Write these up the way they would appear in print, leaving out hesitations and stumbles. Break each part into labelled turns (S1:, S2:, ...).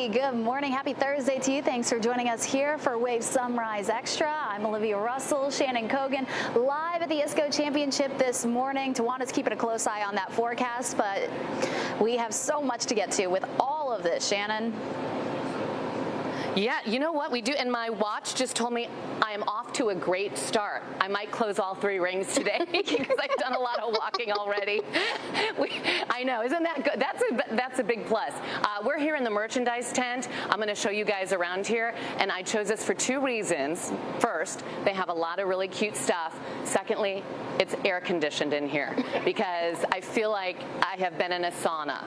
S1: everybody. Good morning. Happy Thursday to you. Thanks for joining us here for Wave Sunrise Extra. I'm Olivia Russell, Shannon Kogan, live at the ISCO Championship this morning. Tawana's keeping a close eye on that forecast, but we have so much to get to with all of this, Shannon.
S2: Yeah, you know what we do, and my watch just told me I am off to a great start. I might close all 3 rings today because I've done a lot of walking already. I know, isn't that good? That's a big plus. We're here in the merchandise tent. I'm going to show you guys around here, and I chose this for 2 reasons. First, they have a lot of really cute stuff. Secondly, it's air conditioned in here because I feel like I have been in a sauna.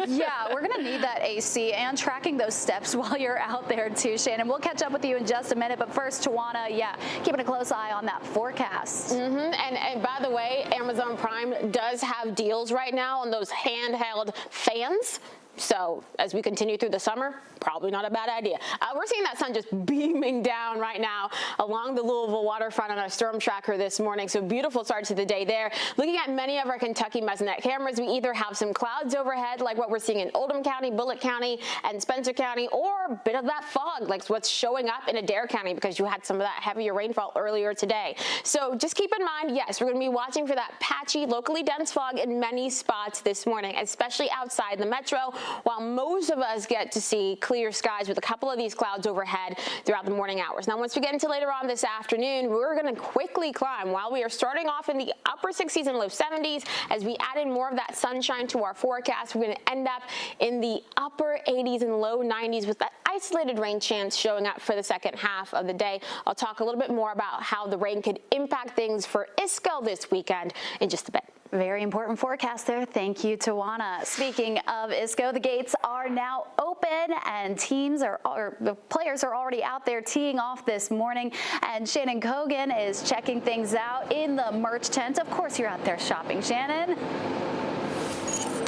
S1: Yeah, we're going to need that AC and tracking those steps while you're out there too, Shannon. We'll catch up with you in just a minute, but first, Tawana, yeah, keeping a close eye on that forecast.
S3: And by the way, Amazon Prime does have deals right now on those handheld fans. So as we continue through the summer, probably not a bad idea. We're seeing that sun just beaming down right now along the Louisville waterfront on our storm tracker this morning. So beautiful start to the day there. Looking at many of our Kentucky Mesonet cameras, we either have some clouds overhead like what we're seeing in Oldham County, Bullitt County, and Spencer County, or a bit of that fog like what's showing up in Adair County because you had some of that heavier rainfall earlier today. So just keep in mind, yes, we're going to be watching for that patchy, locally dense fog in many spots this morning, especially outside the metro, while most of us get to see clear skies with a couple of these clouds overhead throughout the morning hours. Now, once we get into later on this afternoon, we're going to quickly climb while we are starting off in the upper 60s and low 70s. As we add in more of that sunshine to our forecast, we're going to end up in the upper 80s and low 90s with that isolated rain chance showing up for the second half of the day. I'll talk a little bit more about how the rain could impact things for ISCO this weekend in just a bit.
S1: Very important forecast there. Thank you, Tawana. Speaking of ISCO, the gates are now open and the players are already out there teeing off this morning. And Shannon Kogan is checking things out in the merch tent. Of course, you're out there shopping, Shannon.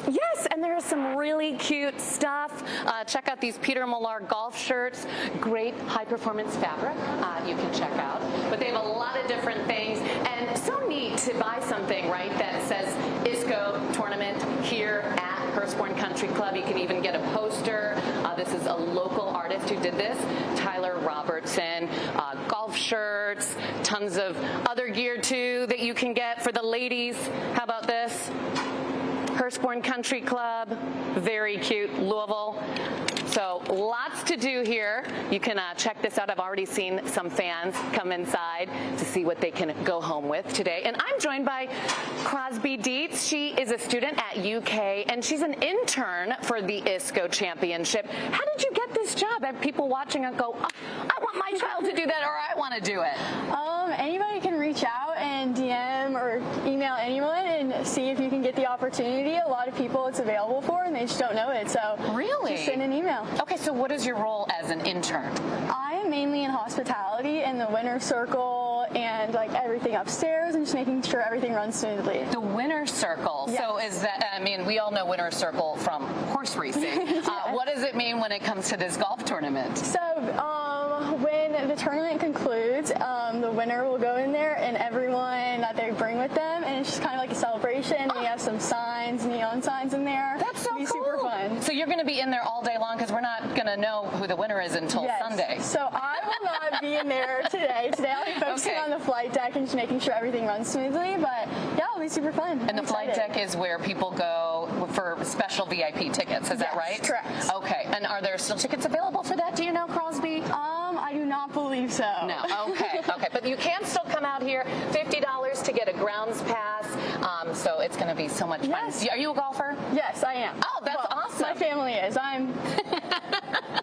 S2: Yes, and there's some really cute stuff. Check out these Peter Millar golf shirts. Great high-performance fabric you can check out. But they have a lot of different things. And so neat to buy something, right, that says ISCO tournament here at Hurstbourne Country Club. You can even get a poster. This is a local artist who did this, Tyler Robertson. Golf shirts, tons of other gear, too, that you can get for the ladies. How about this? Hurstbourne Country Club, very cute, Louisville. So lots to do here. You can check this out. I've already seen some fans come inside to see what they can go home with today. And I'm joined by Crosby Dietz. She is a student at UK, and she's an intern for the ISCO Championship. How did you get this job? I have people watching and go, oh, I want my child to do that, or I want to do it.
S4: Anybody can reach out and DM or email anyone and see if you can get the opportunity. A lot of people it's available for, and they just don't know it. So
S2: really,
S4: just send an email.
S2: Okay, so what is your role as an intern?
S4: I am mainly in hospitality in the winner's circle and like everything upstairs and just making sure everything runs smoothly.
S2: The winner's circle.
S4: Yes.
S2: So is that, I mean, we all know winner's circle from horse racing.
S4: Yes.
S2: What does it mean when it comes to this golf tournament?
S4: So when the tournament concludes, the winner will go in there and everyone that they bring with them, and it's just kind of like a celebration. We have some signs, neon signs in there.
S2: That's so
S4: It'll be
S2: cool.
S4: super fun.
S2: So you're going to be in there all day long because we're not going to know who the winner is until
S4: Yes.
S2: Sunday.
S4: So I will not be in there today. Today I'll be focusing on the flight deck and just making sure everything runs smoothly. But yeah, it'll be super fun.
S2: And the flight deck is where people go for special VIP tickets. Is that right?
S4: Correct.
S2: Okay. And are there still tickets available for that? Do you know, Crosby?
S4: I do not believe so.
S2: No. Okay. Okay. But you can still come out here. $50 to get a grounds pass. So it's going to be so much fun.
S4: Yes.
S2: Are you a golfer?
S4: Yes, I am.
S2: Oh, that's awesome.
S4: My family is. I'm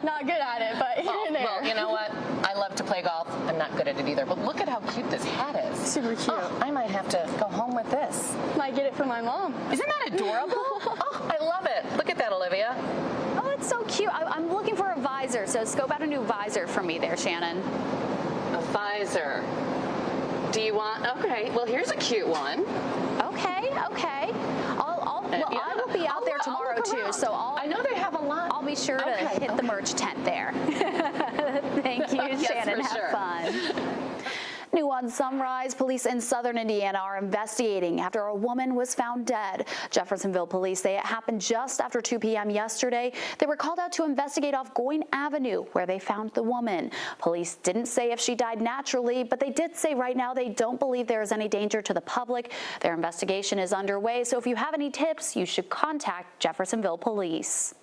S4: not good at it, but here and there.
S2: Well, you know what? I love to play golf. I'm not good at it either. But look at how cute this hat is.
S4: Super cute.
S2: Oh, I might have to go home with this.
S4: Might get it for my mom.
S2: Isn't that adorable? Oh, I love it. Look at that, Olivia.
S1: Oh, it's so cute. I'm looking for a visor, so scope out a new visor for me there, Shannon.
S2: A visor. Do you want? Okay. Well, here's a cute one.
S1: Okay. I will be out there tomorrow too, so
S2: I know they have a lot.
S1: I'll be sure to hit the merch tent there. Thank you,
S2: Yes,
S1: Shannon.
S2: for
S1: Have
S2: sure.
S1: fun. New on Sunrise, police in southern Indiana are investigating after a woman was found dead. Jeffersonville police say it happened just after 2 p.m. yesterday. They were called out to investigate off Goyne Avenue, where they found the woman. Police didn't say if she died naturally, but they did say right now they don't believe there is any danger to the public. Their investigation is underway, so if you have any tips, you should contact Jeffersonville Police.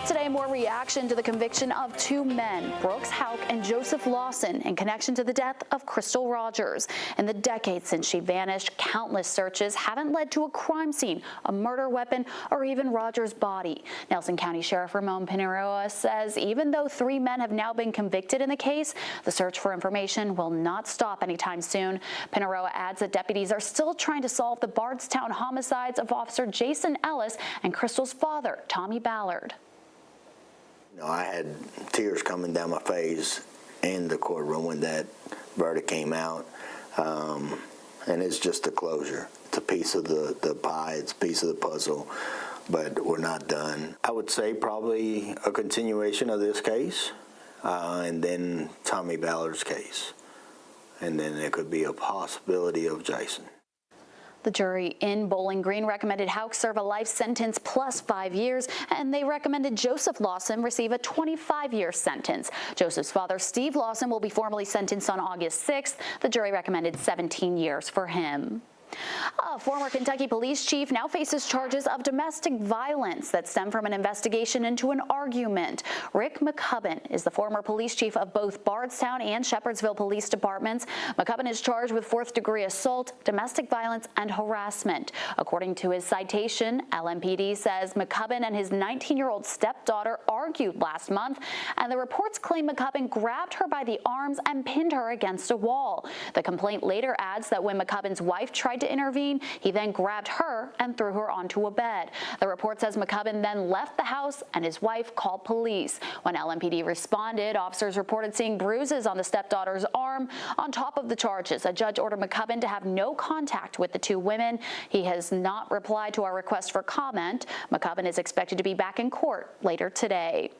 S1: Today, more reaction to the conviction of 2 men, Brooks Houck and Joseph Lawson, in connection to the death of Crystal Rogers. In the decades since she vanished, countless searches haven't led to a crime scene, a murder weapon, or even Rogers' body. Nelson County Sheriff Ramon Pineroa says even though 3 men have now been convicted in the case, the search for information will not stop anytime soon. Pineroa adds that deputies are still trying to solve the Bardstown homicides of Officer Jason Ellis and Crystal's father, Tommy Ballard.
S5: I had tears coming down my face in the courtroom when that verdict came out, and it's just a closure. It's a piece of the pie, it's a piece of the puzzle, but we're not done. I would say probably a continuation of this case, and then Tommy Ballard's case, and then there could be a possibility of Jason.
S1: The jury in Bowling Green recommended Houck serve a life sentence plus 5 years, and they recommended Joseph Lawson receive a 25-year sentence. Joseph's father, Steve Lawson, will be formally sentenced on August 6th. The jury recommended 17 years for him. A former Kentucky police chief now faces charges of domestic violence that stem from an investigation into an argument. Rick McCubbin is the former police chief of both Bardstown and Shepherdsville police departments. McCubbin is charged with 4th-degree assault, domestic violence, and harassment. According to his citation, LMPD says McCubbin and his 19-year-old stepdaughter argued last month, and the reports claim McCubbin grabbed her by the arms and pinned her against a wall. The complaint later adds that when McCubbin's wife tried to intervene, he then grabbed her and threw her onto a bed. The report says McCubbin then left the house and his wife called police. When LMPD responded, officers reported seeing bruises on the stepdaughter's arm. On top of the charges, a judge ordered McCubbin to have no contact with the 2 women. He has not replied to our request for comment. McCubbin is expected to be back in court later today.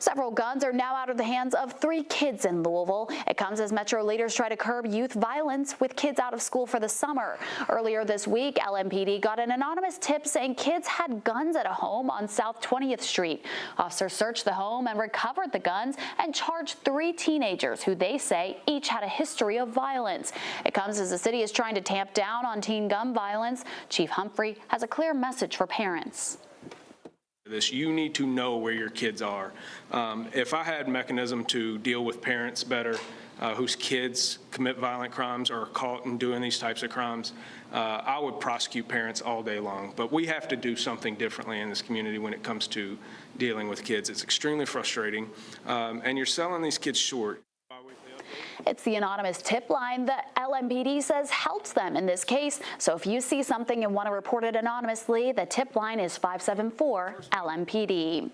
S1: Several guns are now out of the hands of 3 kids in Louisville. It comes as Metro leaders try to curb youth violence with kids out of school for the summer. Earlier this week, LMPD got an anonymous tip saying kids had guns at a home on South 20th Street. Officers searched the home and recovered the guns and charged 3 teenagers who they say each had a history of violence. It comes as the city is trying to tamp down on teen gun violence. Chief Humphrey has a clear message for parents.
S6: You need to know where your kids are. If I had mechanism to deal with parents better whose kids commit violent crimes or are caught in doing these types of crimes, I would prosecute parents all day long. But we have to do something differently in this community when it comes to dealing with kids. It's extremely frustrating, and you're selling these kids short.
S1: It's the anonymous tip line that LMPD says helps them in this case. So if you see something and want to report it anonymously, the tip line is 574-LMPD.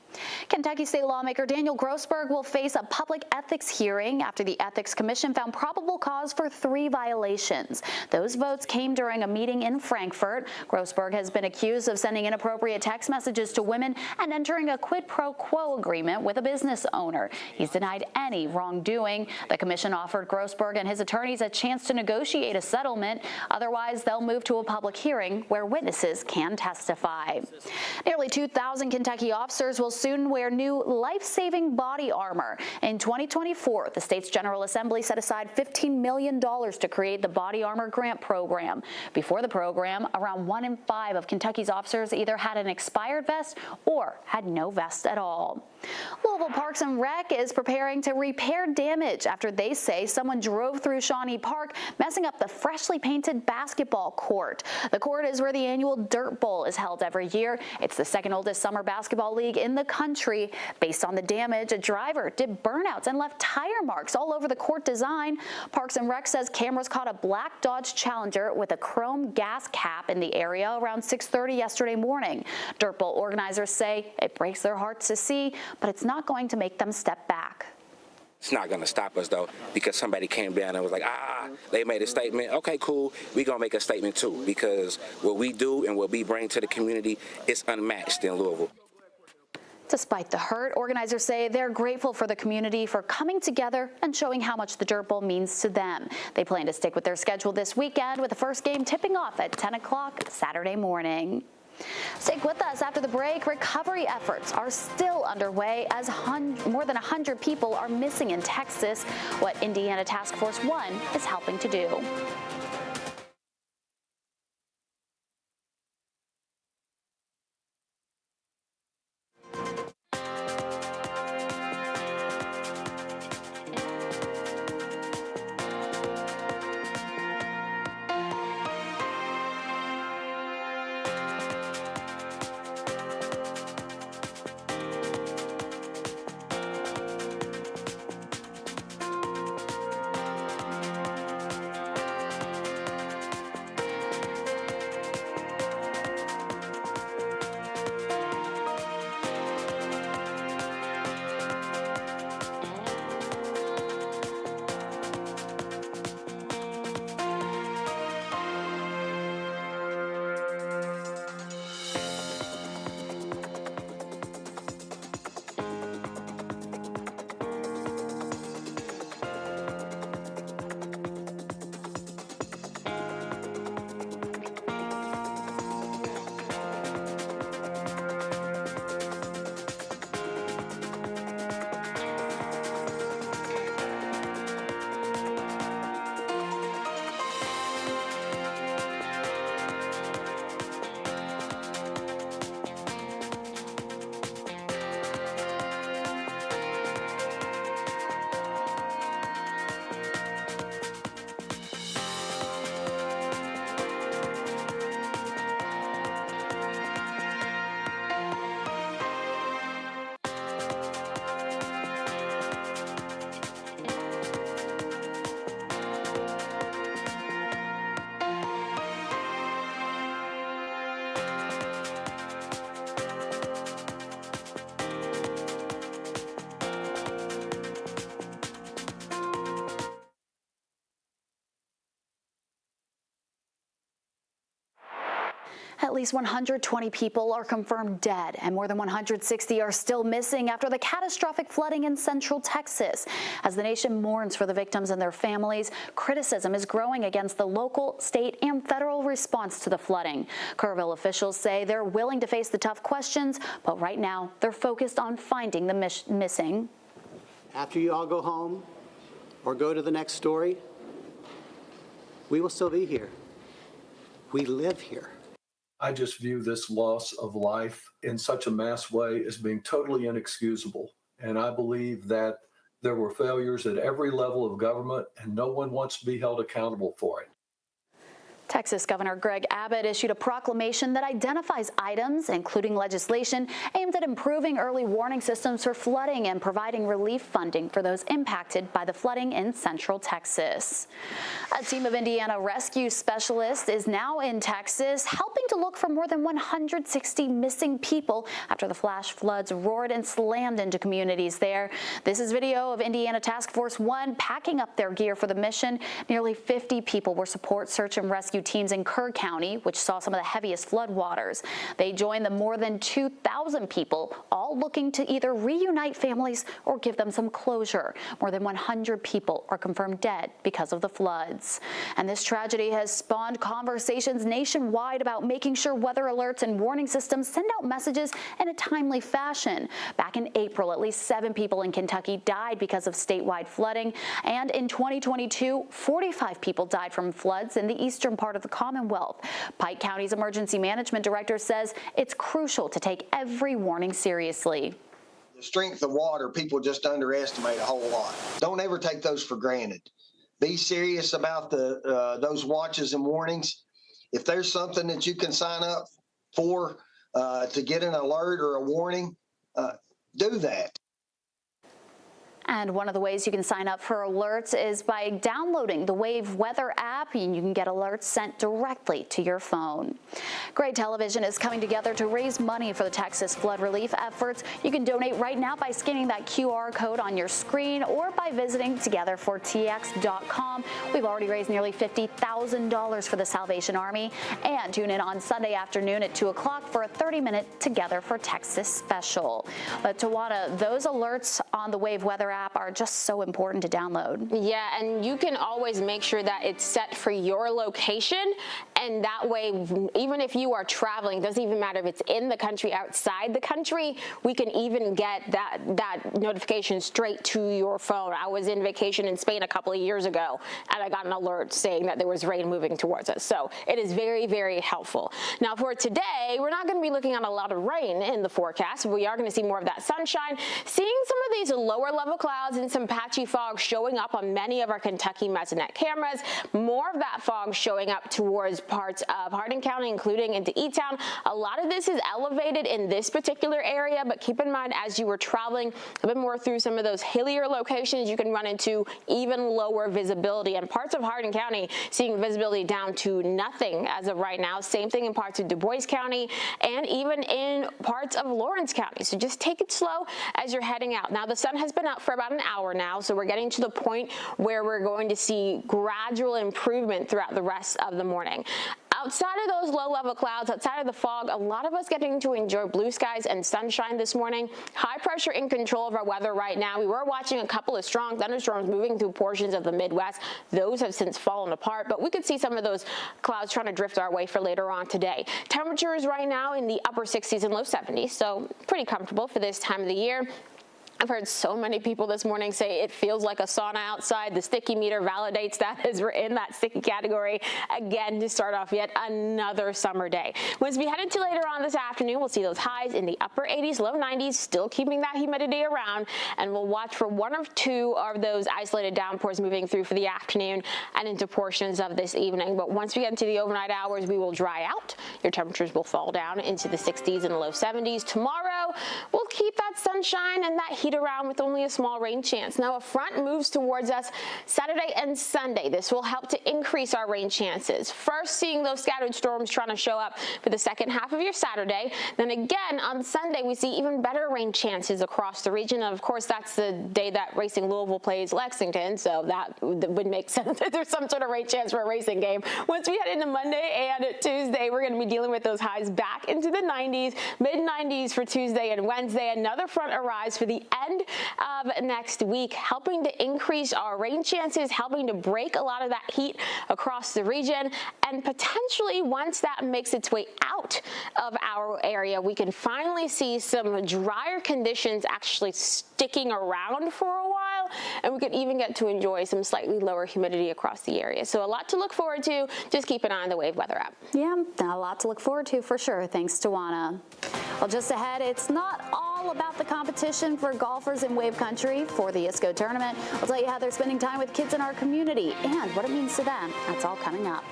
S1: Kentucky State lawmaker Daniel Grossberg will face a public ethics hearing after the Ethics Commission found probable cause for 3 violations. Those votes came during a meeting in Frankfort. Grossberg has been accused of sending inappropriate text messages to women and entering a quid pro quo agreement with a business owner. He's denied any wrongdoing. The commission offered Grossberg and his attorneys a chance to negotiate a settlement. Otherwise, they'll move to a public hearing where witnesses can testify. Nearly 2,000 Kentucky officers will soon wear new life-saving body armor. In 2024, the state's General Assembly set aside $15 million to create the Body Armor Grant Program. Before the program, around 1 in 5 of Kentucky's officers either had an expired vest or had no vest at all. Louisville Parks and Rec is preparing to repair damage after they say someone drove through Shawnee Park, messing up the freshly painted basketball court. The court is where the annual Dirt Bowl is held every year. It's the 2nd oldest summer basketball league in the country. Based on the damage, a driver did burnouts and left tire marks all over the court design. Parks and Rec says cameras caught a black Dodge Challenger with a chrome gas cap in the area around 6:30 yesterday morning. Dirt Bowl organizers say it breaks their hearts to see, but it's not going to make them step back.
S7: It's not going to stop us, though, because somebody came down and was like, they made a statement. Okay, cool. We're going to make a statement, too, because what we do and what we bring to the community is unmatched in Louisville.
S1: Despite the hurt, organizers say they're grateful for the community for coming together and showing how much the Dirt Bowl means to them. They plan to stick with their schedule this weekend, with the first game tipping off at 10 o'clock Saturday morning. Stick with us after the break. Recovery efforts are still underway as more than 100 people are missing in Texas. What Indiana Task Force 1 is helping to do. At least 120 people are confirmed dead, and more than 160 are still missing after the catastrophic flooding in central Texas. As the nation mourns for the victims and their families, criticism is growing against the local, state, and federal response to the flooding. Kerrville officials say they're willing to face the tough questions, but right now they're focused on finding the missing.
S8: After you all go home or go to the next story, we will still be here. We live here.
S9: I just view this loss of life in such a mass way as being totally inexcusable. And I believe that there were failures at every level of government, and no one wants to be held accountable for it.
S1: Texas Governor Greg Abbott issued a proclamation that identifies items, including legislation aimed at improving early warning systems for flooding and providing relief funding for those impacted by the flooding in central Texas. A team of Indiana rescue specialists is now in Texas, helping to look for more than 160 missing people after the flash floods roared and slammed into communities there. This is video of Indiana Task Force 1 packing up their gear for the mission. Nearly 50 people were support search and rescue teams in Kerr County, which saw some of the heaviest floodwaters. They joined the more than 2,000 people, all looking to either reunite families or give them some closure. More than 100 people are confirmed dead because of the floods. And this tragedy has spawned conversations nationwide about making sure weather alerts and warning systems send out messages in a timely fashion. Back in April, at least 7 people in Kentucky died because of statewide flooding. And in 2022, 45 people died from floods in the eastern part of the Commonwealth. Pike County's emergency management director says it's crucial to take every warning seriously.
S10: The strength of water, people just underestimate a whole lot. Don't ever take those for granted. Be serious about those watches and warnings. If there's something that you can sign up for to get an alert or a warning, do that.
S1: And one of the ways you can sign up for alerts is by downloading the Wave Weather app, and you can get alerts sent directly to your phone. Gray Television is coming together to raise money for the Texas flood relief efforts. You can donate right now by scanning that QR code on your screen or by visiting togetherfortx.com. We've already raised nearly $50,000 for the Salvation Army. And tune in on Sunday afternoon at 2 o'clock for a 30-minute Together for Texas special. But Tawana, those alerts on the Wave Weather app are just so important to download.
S3: Yeah, and you can always make sure that it's set for your location, and that way, even if you are traveling, doesn't even matter if it's in the country, outside the country, we can even get that notification straight to your phone. I was in vacation in Spain a couple of years ago, and I got an alert saying that there was rain moving towards us. So it is very, very helpful. Now for today, we're not going to be looking at a lot of rain in the forecast. We are going to see more of that sunshine, seeing some of these lower level clouds and some patchy fog showing up on many of our Kentucky Mesonet cameras. More of that fog showing up towards parts of Hardin County, including into E-Town. A lot of this is elevated in this particular area, but keep in mind as you were traveling a bit more through some of those hillier locations, you can run into even lower visibility. And parts of Hardin County seeing visibility down to nothing as of right now. Same thing in parts of Du Bois County and even in parts of Lawrence County. So just take it slow as you're heading out. Now the sun has been out for about an hour now, so we're getting to the point where we're going to see gradual improvement throughout the rest of the morning. Outside of those low-level clouds, outside of the fog, a lot of us getting to enjoy blue skies and sunshine this morning. High pressure in control of our weather right now. We were watching a couple of strong thunderstorms moving through portions of the Midwest. Those have since fallen apart, but we could see some of those clouds trying to drift our way for later on today. Temperatures right now in the upper 60s and low 70s, so pretty comfortable for this time of the year. I've heard so many people this morning say it feels like a sauna outside. The sticky meter validates that as we're in that sticky category again to start off yet another summer day. Once we head into later on this afternoon, we'll see those highs in the upper 80s, low 90s, still keeping that humidity around, and we'll watch for one or two of those isolated downpours moving through for the afternoon and into portions of this evening. But once we get into the overnight hours, we will dry out. Your temperatures will fall down into the 60s and low 70s. Tomorrow, we'll keep that sunshine and that heat around with only a small rain chance. Now a front moves towards us Saturday and Sunday. This will help to increase our rain chances. First, seeing those scattered storms trying to show up for the second half of your Saturday. Then again on Sunday, we see even better rain chances across the region. And of course, that's the day that Racing Louisville plays Lexington, so that would make sense that there's some sort of rain chance for a racing game. Once we head into Monday and Tuesday, we're going to be dealing with those highs back into the 90s, mid-90s for Tuesday and Wednesday. Another front arrives for the end of next week, helping to increase our rain chances, helping to break a lot of that heat across the region. And potentially, once that makes its way out of our area, we can finally see some drier conditions actually sticking around for a while, and we could even get to enjoy some slightly lower humidity across the area. So a lot to look forward to. Just keep an eye on the Wave Weather app.
S1: Yeah, a lot to look forward to for sure. Thanks, Tawana. Well, just ahead, it's not all about the competition for golfers in Wave Country for the ISCO tournament. I'll tell you how they're spending time with kids in our community and what it means to them. That's all coming up.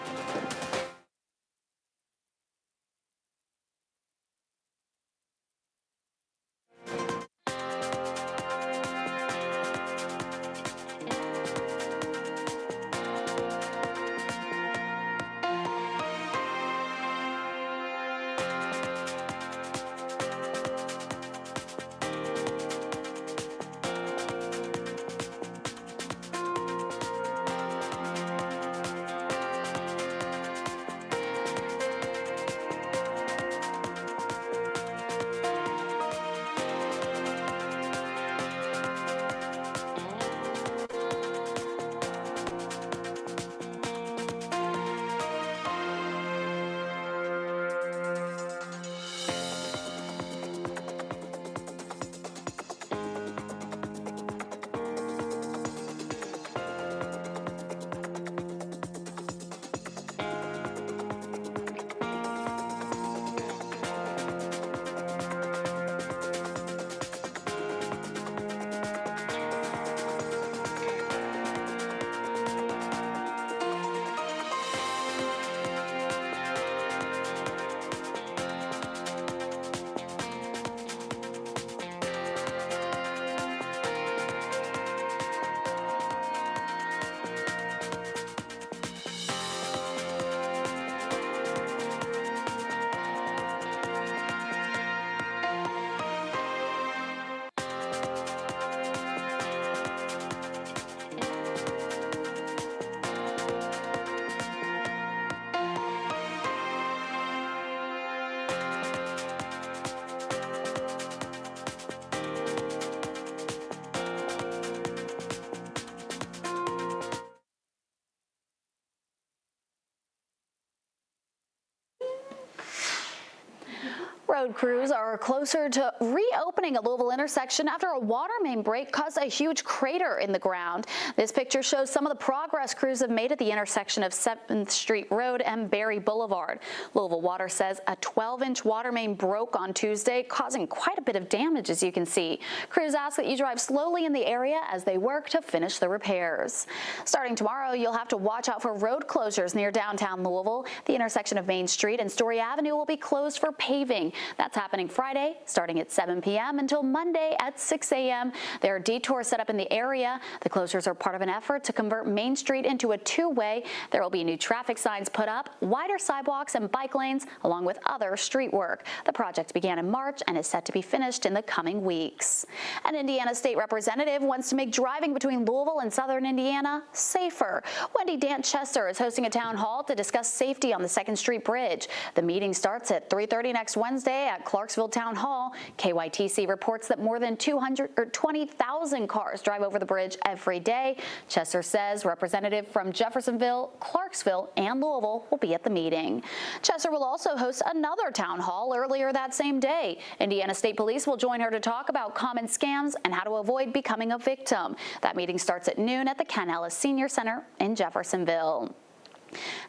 S1: Road crews are closer to reopening a Louisville intersection after a water main break caused a huge crater in the ground. This picture shows some of the progress crews have made at the intersection of 7th Street Road and Berry Boulevard. Louisville Water says a 12-inch water main broke on Tuesday, causing quite a bit of damage, as you can see. Crews ask that you drive slowly in the area as they work to finish the repairs. Starting tomorrow, you'll have to watch out for road closures near downtown Louisville. The intersection of Main Street and Story Avenue will be closed for paving. That's happening Friday, starting at 7 p.m. until Monday at 6 a.m. There are detours set up in the area. The closures are part of an effort to convert Main Street into a two-way. There will be new traffic signs put up, wider sidewalks and bike lanes, along with other street work. The project began in March and is set to be finished in the coming weeks. An Indiana state representative wants to make driving between Louisville and southern Indiana safer. Wendy Dant-Chester is hosting a town hall to discuss safety on the 2nd Street Bridge. The meeting starts at 3:30 next Wednesday at Clarksville Town Hall. KYTC reports that more than 220,000 cars drive over the bridge every day. Chester says representatives from Jeffersonville, Clarksville, and Louisville will be at the meeting. Chester will also host another town hall earlier that same day. Indiana State Police will join her to talk about common scams and how to avoid becoming a victim. That meeting starts at noon at the Ken Ellis Senior Center in Jeffersonville.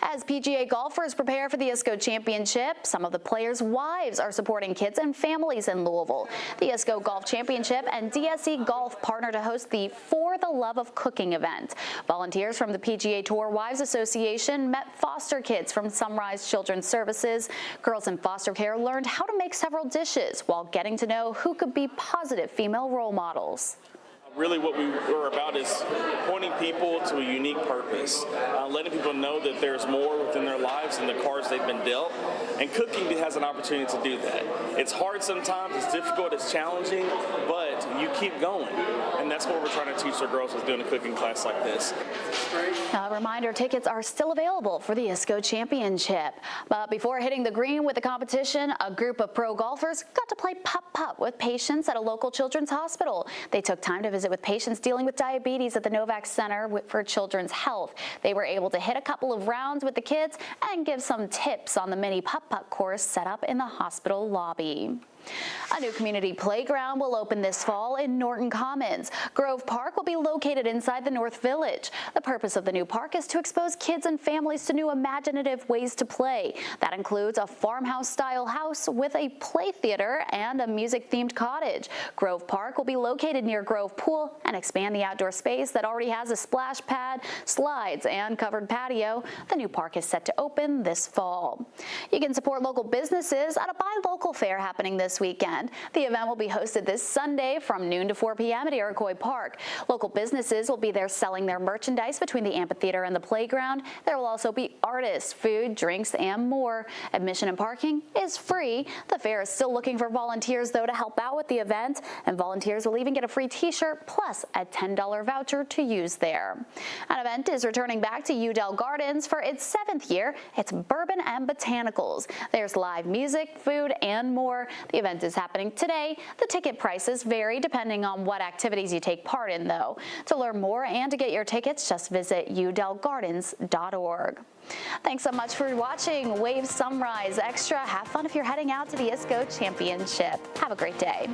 S1: As PGA golfers prepare for the ISCO Championship, some of the players' wives are supporting kids and families in Louisville. The ISCO Golf Championship and DSE Golf partner to host the For the Love of Cooking event. Volunteers from the PGA Tour Wives Association met foster kids from Sunrise Children's Services. Girls in foster care learned how to make several dishes while getting to know who could be positive female role models.
S11: Really what we were about is pointing people to a unique purpose, letting people know that there's more within their lives than the cards they've been dealt, and cooking has an opportunity to do that. It's hard sometimes, it's difficult, it's challenging, but you keep going, and that's what we're trying to teach our girls with doing a cooking class like this.
S1: A reminder, tickets are still available for the ISCO Championship. But before hitting the green with the competition, a group of pro golfers got to play putt-putt with patients at a local children's hospital. They took time to visit with patients dealing with diabetes at the Novak Center for Children's Health. They were able to hit a couple of rounds with the kids and give some tips on the mini putt-putt course set up in the hospital lobby. A new community playground will open this fall in Norton Commons. Grove Park will be located inside the North Village. The purpose of the new park is to expose kids and families to new imaginative ways to play. That includes a farmhouse-style house with a play theater and a music-themed cottage. Grove Park will be located near Grove Pool and expand the outdoor space that already has a splash pad, slides, and covered patio. The new park is set to open this fall. You can support local businesses at a Buy Local fair happening this weekend. The event will be hosted this Sunday from noon to 4 p.m. at Iroquois Park. Local businesses will be there selling their merchandise between the amphitheater and the playground. There will also be artists, food, drinks, and more. Admission and parking is free. The fair is still looking for volunteers, though, to help out with the event, and volunteers will even get a free t-shirt plus a $10 voucher to use there. An event is returning back to Udell Gardens for its 7th year. It's Bourbon and Botanicals. There's live music, food, and more. The event is happening today. The ticket prices vary depending on what activities you take part in, though. To learn more and to get your tickets, just visit udellgardens.org. Thanks so much for watching Wave Sunrise Extra. Have fun if you're heading out to the ISCO Championship. Have a great day.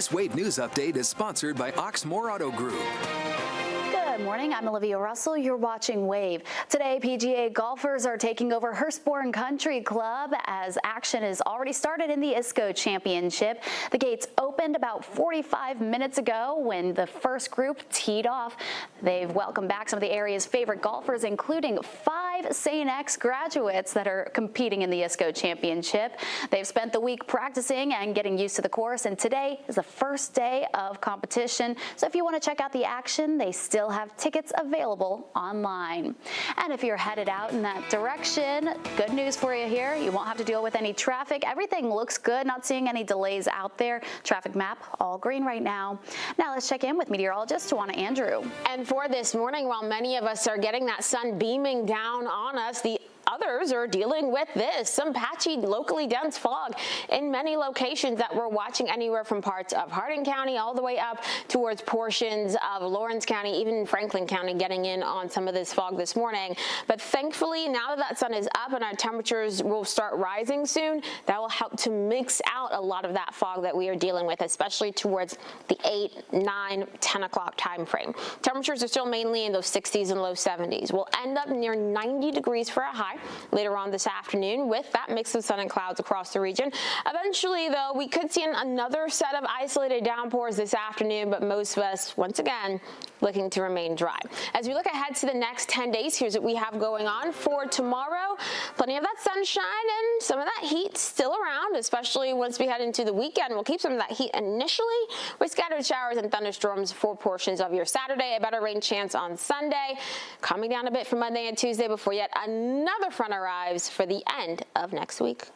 S12: This Wave News Update is sponsored by Oxmoor Auto Group.
S1: Good morning, I'm Olivia Russell. You're watching Wave. Today, PGA golfers are taking over Hurstbourne Country Club as action has already started in the ISCO Championship. The gates opened about 45 minutes ago when the first group teed off. They've welcomed back some of the area's favorite golfers, including 5 St. X graduates that are competing in the ISCO Championship. They've spent the week practicing and getting used to the course, and today is the first day of competition. So if you want to check out the action, they still have tickets available online. And if you're headed out in that direction, good news for you here. You won't have to deal with any traffic. Everything looks good. Not seeing any delays out there. Traffic map all green right now. Now let's check in with meteorologist Tawana Andrew.
S3: And for this morning, while many of us are getting that sun beaming down on us, the others are dealing with this, some patchy, locally dense fog in many locations that we're watching, anywhere from parts of Hardin County all the way up towards portions of Lawrence County, even Franklin County getting in on some of this fog this morning. But thankfully, now that sun is up and our temperatures will start rising soon, that will help to mix out a lot of that fog that we are dealing with, especially towards the 8, 9, 10 o'clock time frame. Temperatures are still mainly in those 60s and low 70s. We'll end up near 90 degrees for a high later on this afternoon with that mix of sun and clouds across the region. Eventually, though, we could see another set of isolated downpours this afternoon, but most of us, once again, looking to remain dry. As we look ahead to the next 10 days, here's what we have going on for tomorrow. Plenty of that sunshine and some of that heat still around, especially once we head into the weekend. We'll keep some of that heat initially with scattered showers and thunderstorms for portions of your Saturday. A better rain chance on Sunday. Calming down a bit for Monday and Tuesday before yet another front arrives for the end of next week.